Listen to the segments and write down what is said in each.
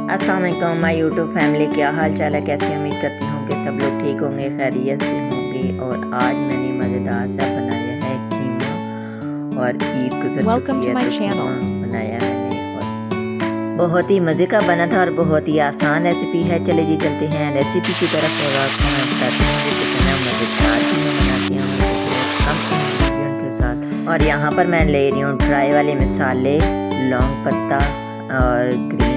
अस्सलाम वालेकुम my YouTube family, क्या हाल चाल है? कैसे उम्मीद करती हूँ कि सब लोग ठीक होंगे, खैरियत से होंगे। और आज मैंने मज़ेदार सा बनाया है कीमा। और ईद गुजर चुकी है तो कीमा बनाया मैंने और बहुत ही मज़े का बना था और बहुत ही आसान रेसिपी है। चले जी चलते हैं रेसिपी की तरफ और आपको मैं बताती हूँ कि कितना मज़ेदार कीमा बनाती हूँ कम इंग्रेडिएंट के साथ। और यहाँ पर मैं ले रही हूँ ड्राई वाले मसाले, लौंग पत्ता और ग्रीन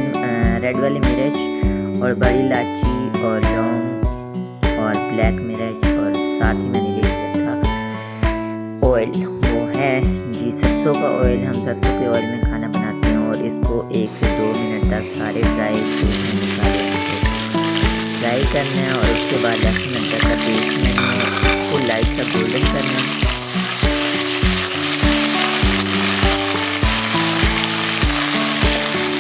रेड वाली मिर्च और बड़ी इलायची और लौंग और ब्लैक मिर्च। और साथ ही मैंने ले लिया था ऑयल, वो है जी सरसों का ऑयल। हम सरसों के ऑयल में खाना बनाते हैं। और इसको 1 से 2 मिनट तक सारे ड्राई फ्राई करना है। और उसके बाद लहसुन अदरक का पेस्ट मैंने उसको लाइट सा गोल्डन करना है।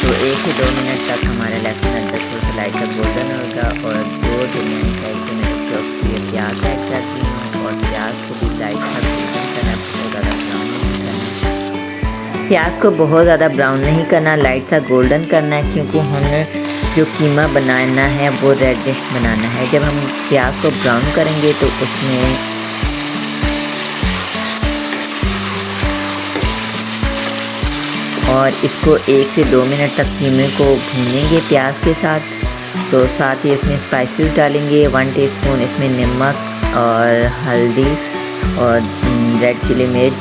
तो 1 से 2 मिनट तक हमारा लहसुन अदरक थोड़ा सा लाइट सा गोल्डन होगा। और 2 धनिया साइड से मैंने चॉप किए प्याज ऐड कर दी हूँ। और प्याज को भी लाइट सा गोल्डन करना, बहुत ज़्यादा ब्राउन नहीं करना। प्याज को बहुत ज़्यादा ब्राउन नहीं करना, लाइट सा गोल्डन करना है, क्योंकि हमें जो कीमा बनाना है वो रेडिश बनाना है। जब हम प्याज को ब्राउन करेंगे तो उसमें और इसको 1 से 2 मिनट तक कीमे को भूनेंगे प्याज के साथ। तो साथ ही इसमें स्पाइसेस डालेंगे, 1 टीस्पून इसमें नमक और हल्दी और रेड चिली मिर्च,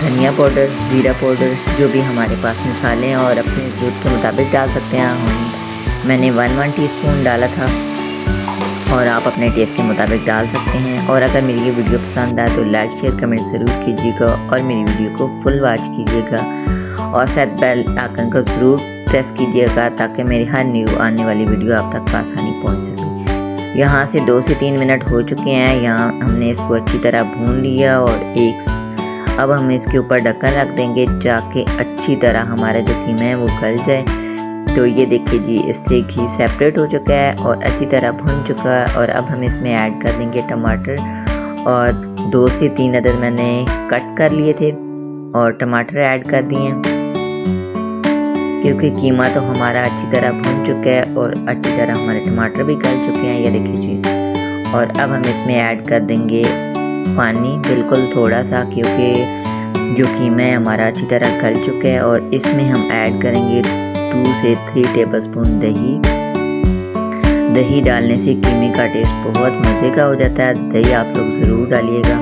धनिया पाउडर, जीरा पाउडर, जो भी हमारे पास मसाले हैं और अपने ज़रूरत के मुताबिक डाल सकते हैं। मैंने 1 टीस्पून डाला था और आप अपने टेस्ट के मुताबिक डाल सकते हैं। और अगर मेरी ये वीडियो पसंद आए तो लाइक शेयर कमेंट ज़रूर कीजिएगा और मेरी वीडियो को फुल वॉच कीजिएगा और साथ बेल आइकन को ज़रूर प्रेस कीजिएगा ताकि मेरी हर न्यू आने वाली वीडियो आप तक आसानी पहुंच सके। यहाँ से 2 से 3 मिनट हो चुके हैं। यहाँ हमने इसको अच्छी तरह भून लिया और अब हम इसके ऊपर ढक्कन रख देंगे जाके अच्छी तरह हमारा जो कीमा है वो गल जाए। तो ये देखिए जी, इससे घी सेपरेट हो चुका है और अच्छी तरह भुन चुका है। और अब हम इसमें ऐड कर देंगे टमाटर। और 2 से 3 अदद मैंने कट कर लिए थे और टमाटर ऐड कर दिए हैं, क्योंकि कीमा तो हमारा अच्छी तरह भुन चुका है और अच्छी तरह हमारे टमाटर भी गल चुके हैं, ये देखिए जी। और अब हम इसमें ऐड कर देंगे पानी, बिल्कुल थोड़ा सा, क्योंकि जो कीमा है हमारा अच्छी तरह गल चुका है। और इसमें हम ऐड करेंगे 2 से 3 टेबलस्पून दही। दही डालने से कीमे का टेस्ट बहुत मज़े का हो जाता है। दही आप लोग ज़रूर डालिएगा।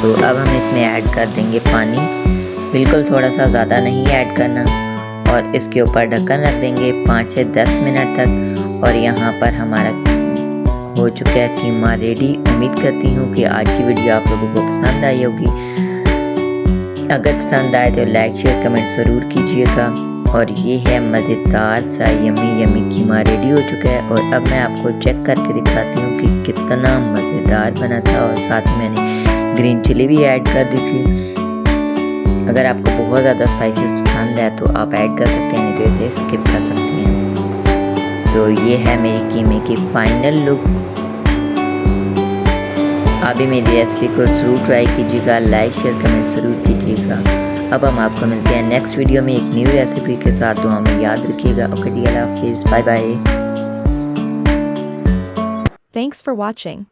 तो अब हम इसमें ऐड कर देंगे पानी, बिल्कुल थोड़ा सा, ज़्यादा नहीं ऐड करना। और इसके ऊपर ढक्कन रख देंगे 5 से 10 मिनट तक। और यहाँ पर हमारा हो चुका है कीमा रेडी। उम्मीद करती हूँ कि आज की वीडियो आप लोगों को पसंद आई होगी। अगर पसंद आए तो लाइक शेयर कमेंट ज़रूर कीजिएगा। और ये है मज़ेदार सा यमी कीमा रेडी हो चुका है। और अब मैं आपको चेक करके दिखाती हूँ कि कितना मज़ेदार बना था। और साथ में मैंने ग्रीन चिली भी ऐड कर दी थी। अगर आपको बहुत ज़्यादा स्पाइसेस पसंद है तो आप ऐड कर सकते हैं, नहीं तो इसे स्किप कर सकते हैं। तो ये है मेरी कीमे की फाइनल लुक। आप भी मेरी रेसिपी को ज़रूर ट्राई कीजिएगा, लाइक शेयर कमेंट ज़रूर कीजिएगा। अब हम आपको मिलते हैं नेक्स्ट वीडियो में एक न्यू रेसिपी के साथ। तो हमें याद रखिएगा। ओके, अल्लाह हाफिज़, bye bye. Thanks for watching.